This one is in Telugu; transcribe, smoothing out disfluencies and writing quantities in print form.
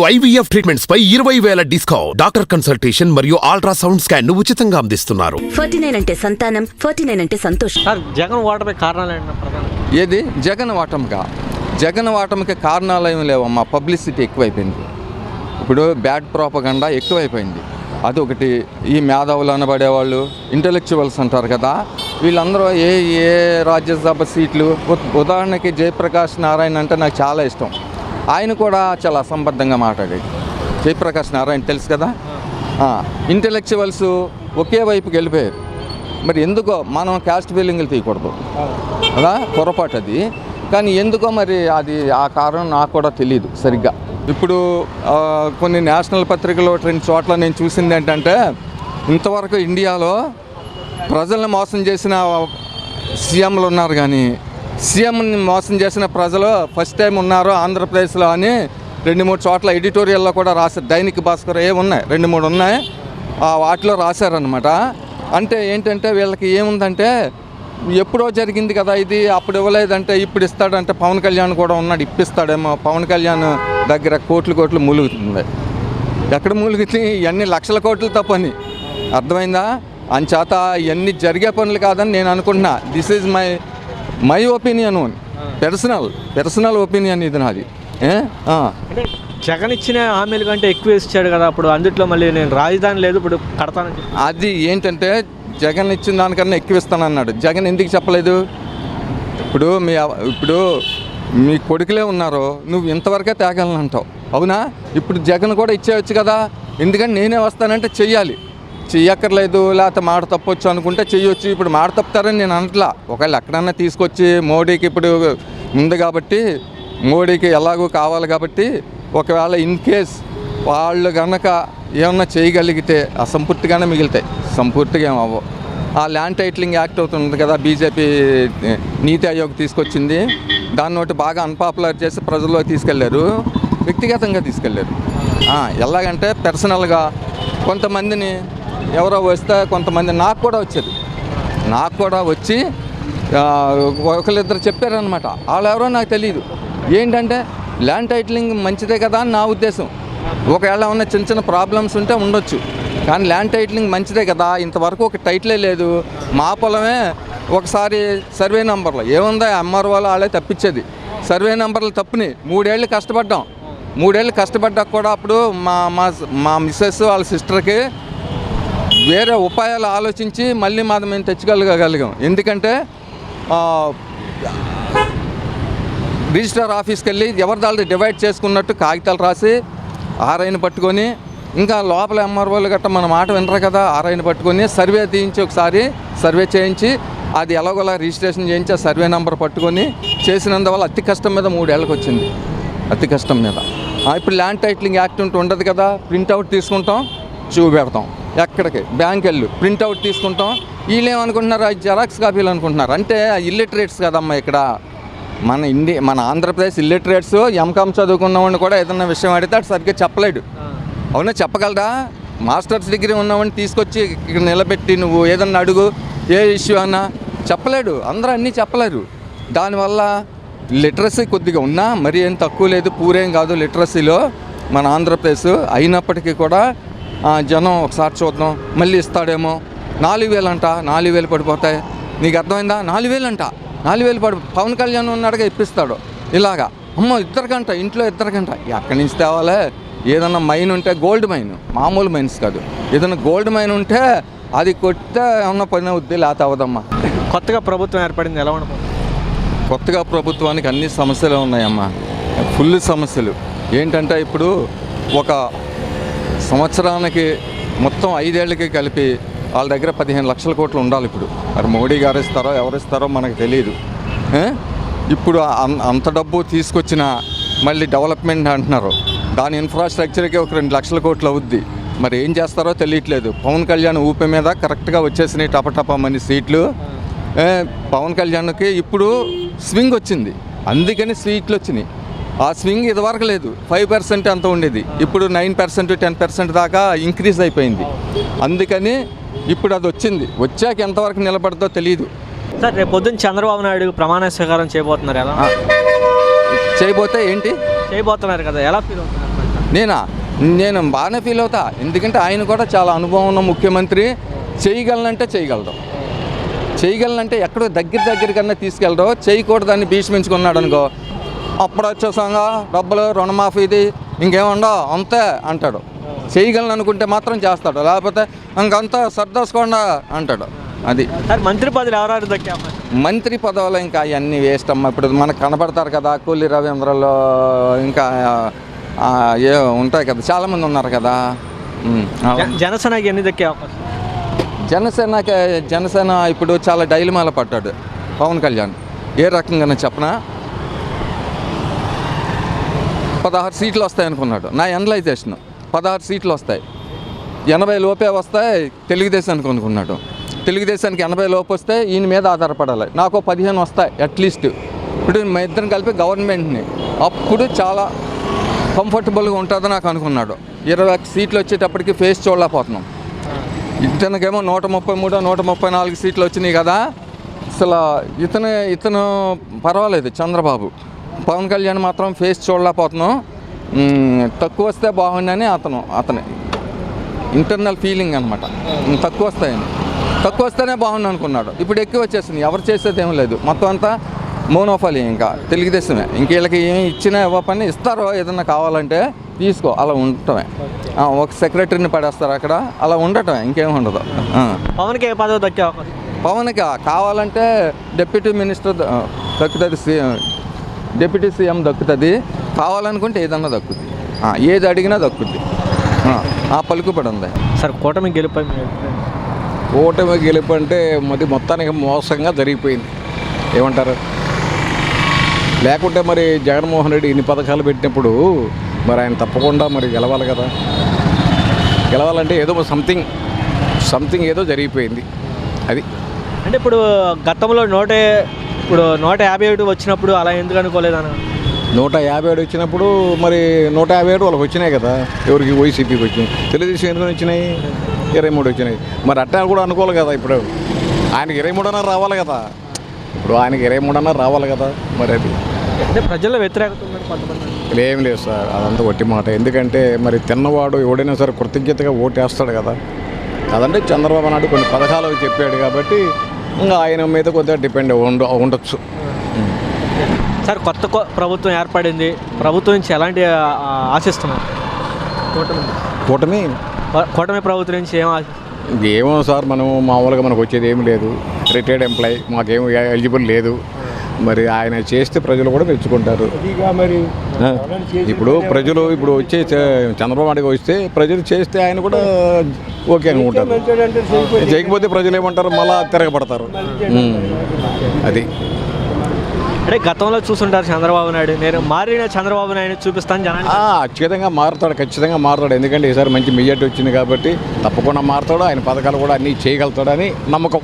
IVF ట్రీట్మెంట్స్ పై 20,000 డిస్కౌంట్. డాక్టర్ కన్సల్టేషన్ మరియు అల్ట్రాసౌండ్ స్కాన్ ను ఉచితంగా అందిస్తున్నారు. 49 అంటే సంతానం, 49 అంటే సంతోషం. సార్ జగన్ ఓటమి కారణాలు ఏంటి? ఏది జగన్ వాటమికి కారణాలు ఏమి లేవమ్మా. పబ్లిసిటీ ఎక్కువైపోయింది. ఇప్పుడు బ్యాడ్ ప్రోపగండా ఎక్కువైపోయింది. అదొకటి. ఈ మేధావులు అనబడేవాళ్ళు ఇంటలెక్చువల్స్ అంటారు కదా, వీళ్ళందరూ ఏ రాజ్యసభ సీట్లు, ఉదాహరణకి జయప్రకాష్ నారాయణ అంటే నాకు చాలా ఇష్టం. ఆయన కూడా చాలా అసంబద్ధంగా మాట్లాడాడు. జయప్రకాష్ నారాయణ తెలుసు కదా. ఇంటలెక్చువల్స్ ఒకే వైపుకి వెళ్ళిపోయారు. మరి ఎందుకో మనం క్యాస్ట్ ఫీలింగ్లు తీయకూడదు అలా, పొరపాటు అది. కానీ ఎందుకో మరి అది ఆ కారణం నాకు కూడా తెలియదు సరిగ్గా. ఇప్పుడు కొన్ని నేషనల్ పత్రికలు 2 చోట్ల నేను చూసింది ఏంటంటే, ఇంతవరకు ఇండియాలో ప్రజల్ని మోసం చేసిన సీఎంలు ఉన్నారు, కానీ సీఎంని మోసం చేసిన ప్రజలు ఫస్ట్ టైం ఉన్నారు ఆంధ్రప్రదేశ్లో అని 2-3 చోట్ల ఎడిటోరియల్లో కూడా రాశారు. దైనిక్ భాస్కర్ ఉన్నాయి, 2-3 ఉన్నాయి, వాటిలో రాశారనమాట. అంటే ఏంటంటే వీళ్ళకి ఏముందంటే, ఎప్పుడో జరిగింది కదా ఇది, అప్పుడు ఇవ్వలేదంటే ఇప్పుడు ఇస్తాడంటే, పవన్ కళ్యాణ్ కూడా ఉన్నాడు, ఇప్పిస్తాడేమో. పవన్ కళ్యాణ్ దగ్గర కోట్లు మూలుగుతుంది. ఎక్కడ మూలుగుతుంది? ఇవన్నీ లక్షల కోట్లతో పని, అర్థమైందా? అంచేత ఇవన్నీ జరిగే పనులు కాదని నేను అనుకుంటున్నా. This is my opinion, personal opinion ఇది నాది. జగన్ ఇచ్చిన హామీల కంటే ఎక్కువ ఇచ్చాడు కదా, అప్పుడు అందుట్లో మళ్ళీ నేను రాజధాని లేదు ఇప్పుడు కడతానని. అది ఏంటంటే జగన్ ఇచ్చిన దానికన్నా ఎక్కువ ఇస్తానన్నాడు. జగన్ ఎందుకు చెప్పలేదు? ఇప్పుడు మీ కొడుకులే ఉన్నారు, నువ్వు ఇంతవరకే తేగలను అంటావు, అవునా? ఇప్పుడు జగన్ కూడా ఇచ్చేయచ్చు కదా. ఎందుకంటే నేనే వస్తానంటే చెయ్యాలి, చెయ్యక్కర్లేదు లేకపోతే మాట తప్పొచ్చు అనుకుంటే చెయ్యొచ్చు. ఇప్పుడు మాట తప్పుతారని నేను అనట్లా. ఒకవేళ ఎక్కడన్నా తీసుకొచ్చి మోడీకి ఇప్పుడు ఉంది కాబట్టి, మోడీకి ఎలాగో కావాలి కాబట్టి, ఒకవేళ ఇన్ కేస్ వాళ్ళు కనుక ఏమన్నా చేయగలిగితే అసంపూర్తిగానే మిగులుతాయి, సంపూర్తిగా ఏమవ్వవు. ఆ ల్యాండ్ టైటిలింగ్ యాక్ట్ అవుతుంది కదా, బీజేపీ నీతి ఆయోగ్ తీసుకొచ్చింది. దాన్ని ఒకటి బాగా అన్పాపులర్ చేసి ప్రజల్లోకి తీసుకెళ్లారు, వ్యక్తిగతంగా తీసుకెళ్లారు. ఎలాగంటే పర్సనల్గా కొంతమందిని ఎవరో వస్తే, కొంతమంది నాకు కూడా వచ్చి ఒకళ్ళిద్దరు చెప్పారనమాట. వాళ్ళు ఎవరో నాకు తెలియదు. ఏంటంటే ల్యాండ్ టైటిలింగ్ మంచిదే కదా అని నా ఉద్దేశం. ఒకవేళ ఉన్న చిన్న ప్రాబ్లమ్స్ ఉంటే ఉండొచ్చు, కానీ ల్యాండ్ టైటిలింగ్ మంచిదే కదా. ఇంతవరకు ఒక టైటిలే లేదు. మా పొలమే ఒకసారి సర్వే నెంబర్లో ఏముందో ఎంఆర్ఓ వాళ్ళే తప్పించేది. సర్వే నెంబర్లు తప్పుని 3 ఏళ్ళు కష్టపడ్డాం. 3 ఏళ్ళు కష్టపడ్డాక కూడా అప్పుడు మా మిస్సెస్ వాళ్ళ సిస్టర్కి వేరే ఉపాయాలు ఆలోచించి మళ్ళీ మాది మేము తెచ్చుకోగలిగాం. ఎందుకంటే రిజిస్టర్ ఆఫీస్కి వెళ్ళి ఎవరిదాళ్ళు డివైడ్ చేసుకున్నట్టు కాగితాలు రాసి ఆర్ఐని పట్టుకొని, ఇంకా లోపల ఎంఆర్ఓలు గట్ట మన మాట వినరు కదా, ఆర్ఐని పట్టుకొని సర్వే తీయించి ఒకసారి సర్వే చేయించి అది ఎలాగోలా రిజిస్ట్రేషన్ చేయించి ఆ సర్వే నెంబర్ పట్టుకొని చేసినందువల్ల అతి కష్టం మీద 3 ఏళ్ళకి వచ్చింది, అతి కష్టం మీద. ఇప్పుడు ల్యాండ్ టైటిలింగ్ యాక్ట్ ఉండదు కదా, ప్రింట్అవుట్ తీసుకుంటాం, చూపెడతాం. ఎక్కడికి బ్యాంక్ వెళ్ళు ప్రింట్అవుట్ తీసుకుంటాం. వీళ్ళు ఏమనుకుంటున్నారు, అది జెరాక్స్ కాపీలు అనుకుంటున్నారు. అంటే ఇల్లిటరేట్స్ కదమ్మా ఇక్కడ. మన ఆంధ్రప్రదేశ్ ఇల్లిటరేట్స్ ఎంకామ్ చదువుకున్నవాడిని కూడా ఏదన్నా విషయం అడిగితే అటు సరిగ్గా చెప్పలేడు, అవునా? చెప్పగలరా? మాస్టర్స్ డిగ్రీ ఉన్నవాడిని తీసుకొచ్చి ఇక్కడ నిలబెట్టి నువ్వు ఏదన్నా అడుగు, ఏ ఇష్యూ అన్నా చెప్పలేడు. అందరూ అన్నీ చెప్పలేరు. దానివల్ల లిటరసీ కొద్దిగా ఉన్నా మరీ ఏం తక్కువ లేదు, పూరేం కాదు లిటరసీలో మన ఆంధ్రప్రదేశ్. అయినప్పటికీ కూడా జనం ఒకసారి చూద్దాం, మళ్ళీ ఇస్తాడేమో. 4,000 అంట, 4,000 పడిపోతాయి. నీకు అర్థమైందా? 4,000 అంట, 4,000 పవన్ కళ్యాణ్ ఉన్నాడుగా ఇప్పిస్తాడు. ఇలాగా అమ్మో ఇద్దరికంట, ఇంట్లో ఇద్దరికంట. ఎక్కడి నుంచి తేవాలే? ఏదన్నా మైన్ ఉంటే, గోల్డ్ మైన్, మామూలు మైన్స్ కాదు, ఏదైనా గోల్డ్ మైన్ ఉంటే అది కొట్టే ఏమన్నా పని అవుద్ది, లేకపోతే అవదమ్మా. కొత్తగా ప్రభుత్వం ఏర్పడింది, ఎలా ఉండదు? కొత్తగా ప్రభుత్వానికి అన్ని సమస్యలు ఉన్నాయమ్మా, ఫుల్ సమస్యలు. ఏంటంటే ఇప్పుడు ఒక సంవత్సరానికి మొత్తం 5 ఏళ్ళకి కలిపి వాళ్ళ దగ్గర 15 లక్షల కోట్లు ఉండాలి. ఇప్పుడు మరి మోడీ గారు ఇస్తారో ఎవరిస్తారో మనకు తెలియదు. ఇప్పుడు అంత డబ్బు తీసుకొచ్చిన మళ్ళీ డెవలప్మెంట్ అంటున్నారు, దాని ఇన్ఫ్రాస్ట్రక్చర్కి ఒక 2 లక్షల కోట్లు అవుద్ది. మరి ఏం చేస్తారో తెలియట్లేదు. పవన్ కళ్యాణ్ ఊపి మీద కరెక్ట్గా వచ్చేసినాయి టపటపమని సీట్లు. పవన్ కళ్యాణ్కి ఇప్పుడు స్వింగ్ వచ్చింది, అందుకని సీట్లు వచ్చినాయి. ఆ స్వింగ్ ఇదివరకు లేదు, 5% అంత ఉండేది, ఇప్పుడు 9%, 10% దాకా ఇంక్రీజ్ అయిపోయింది. అందుకని ఇప్పుడు అది వచ్చింది. వచ్చాక ఎంతవరకు నిలబడదో తెలియదు. సార్ రేపు పొద్దున్న చంద్రబాబు నాయుడు ప్రమాణ స్వీకారం చేయబోతున్నారు, ఎలా చేయబోతే ఏంటి చేయబోతున్నారు కదా, ఎలా ఫీల్ అవుతున్నారు? నేను బాగానే ఫీల్ అవుతా, ఎందుకంటే ఆయన కూడా చాలా అనుభవం ఉన్న ముఖ్యమంత్రి. చేయగలనంటే చేయగలనంటే ఎక్కడో దగ్గర కన్నా తీసుకెళ్ళరు, చేయకూడదని భీష్మించుకున్నాడు అనుకో, అప్పుడు వచ్చేసాగా డబ్బులు రుణమాఫీది ఇంకేముండో అంతే అంటాడు. చేయగలను అనుకుంటే మాత్రం చేస్తాడు, లేకపోతే ఇంకంతా సర్దేసుకోండా అంటాడు. అది సార్ మంత్రి పదవులు ఎవరెవరు దక్కే అవకాశం? మంత్రి పదవులు ఇంకా అవన్నీ వేస్ట్ అమ్మా. ఇప్పుడు మనకు కనపడతారు కదా, కూలి రవీంద్రలో ఇంకా ఏ ఉంటాయి కదా, చాలామంది ఉన్నారు కదా. జనసేనకి ఎన్ని దక్కే అవకాశం? జనసేన ఇప్పుడు చాలా డైలమాలో పడ్డాడు పవన్ కళ్యాణ్. ఏ రకంగానే చెప్పనా, 16 సీట్లు వస్తాయి అనుకున్నాడు. నా ఎనలైజేషన్ 16 సీట్లు వస్తాయి, 80 లోపే వస్తాయి తెలుగుదేశానికి అనుకున్నాడు. తెలుగుదేశానికి 80 లోపు వస్తే ఈయన మీద ఆధారపడాలి, నాకు 15 వస్తాయి అట్లీస్ట్. ఇప్పుడు మా ఇద్దరం కలిపి గవర్నమెంట్ని అప్పుడు చాలా కంఫర్టబుల్గా ఉంటుందని నాకు అనుకున్నాడు. 20 సీట్లు వచ్చేటప్పటికి ఫేస్ చూడలేకపోతున్నాం. ఇతనికేమో 133 134 సీట్లు వచ్చినాయి కదా. అసలు ఇతను పర్వాలేదు చంద్రబాబు, పవన్ కళ్యాణ్ మాత్రం ఫేస్ చూడలేకపోతున్నాం. తక్కువ వస్తే బాగుండని అతని ఇంటర్నల్ ఫీలింగ్ అనమాట. తక్కువ వస్తేనే బాగుండు అనుకున్నాడు. ఇప్పుడు ఎక్కువ వచ్చేసింది, ఎవరు చేసేది ఏం లేదు, మొత్తం అంతా మోనోఫాలి ఇంకా తెలుగుదేశమే. వీళ్ళకి ఏమి ఇచ్చినా ఇవ్వపని ఇస్తారో, ఏదన్నా కావాలంటే తీసుకో అలా ఉండటమే. ఒక సెక్రటరీని పడేస్తారు అక్కడ, అలా ఉండటమే, ఇంకేం ఉండదు. పవన్కి ఏ పదవి దక్కే అవకాశం? పవన్కి కావాలంటే డిప్యూటీ మినిస్టర్ దక్కుతుంది, డిప్యూటీ సీఎం దక్కుతుంది, కావాలనుకుంటే ఏదన్నా దక్కుతుంది, ఏది అడిగినా దక్కుద్ది. ఆ పలుకుబడి ఉంది. సార్ కూటమి గెలుపు కూటమి గెలుపు అంటే మొత్తానికి మోసంగా జరిగిపోయింది, ఏమంటారు? లేకుంటే మరి జగన్మోహన్ రెడ్డి ఇన్ని పథకాలు పెట్టినప్పుడు మరి ఆయన తప్పకుండా మరి గెలవాలి కదా. గెలవాలంటే ఏదో సంథింగ్ ఏదో జరిగిపోయింది. అది అంటే ఇప్పుడు గతంలో 157 వచ్చినప్పుడు అలా ఎందుకు అనుకోలేదన్న? 157 వచ్చినప్పుడు మరి 157 వాళ్ళకి వచ్చినాయి కదా, ఎవరికి వైసీపీకి వచ్చినాయి. తెలుగుదేశం ఎందుకు వచ్చినాయి? 23 వచ్చినాయి. మరి అట్టా కూడా అనుకోవాలి కదా. ఇప్పుడు ఆయనకి 23 అన్నా రావాలి కదా. మరి అది అంటే ప్రజల్లో వ్యతిరేకత ఉందని కొంతమంది. ఏం లేదు సార్, అదంతా ఒట్టి మాట. ఎందుకంటే మరి తిన్నవాడు ఎవడైనా సరే కృతజ్ఞతగా ఓటేస్తాడు కదా. అదంటే చంద్రబాబు నాయుడు కొన్ని పథకాలు చెప్పాడు కాబట్టి ఇంకా ఆయన మీద కొద్దిగా డిపెండ్ ఉండొచ్చు. సార్ కొత్త ప్రభుత్వం ఏర్పడింది, ప్రభుత్వం నుంచి ఎలాంటి ఆశిస్తున్నారు? కూటమి ప్రభుత్వం నుంచి ఏమో సార్, మనం మామూలుగా మనకు వచ్చేది ఏమి లేదు. రిటైర్డ్ ఎంప్లాయీ, మాకేం ఎలిజిబుల్ లేదు. మరి ఆయన చేస్తే ప్రజలు కూడా మెచ్చుకుంటారు. ఇప్పుడు ప్రజలు వచ్చే చంద్రబాబు నాయుడు వస్తే ప్రజలు చేస్తే ఆయన కూడా ఓకే అనుకుంటారు. చేయకపోతే ప్రజలు ఏమంటారు, మళ్ళా తిరగబడతారు. అది అంటే గతంలో చూస్తుంటారు చంద్రబాబు నాయుడు, నేను మారిన చంద్రబాబు నాయుడు చూపిస్తాను జనాన్ని. ఖచ్చితంగా మారుతాడు. ఎందుకంటే ఈసారి మంచి మెజార్టీ వచ్చింది కాబట్టి తప్పకుండా మారుతాడు. ఆయన పథకాలు కూడా అన్నీ చేయగలుగుతాడని నమ్మకం.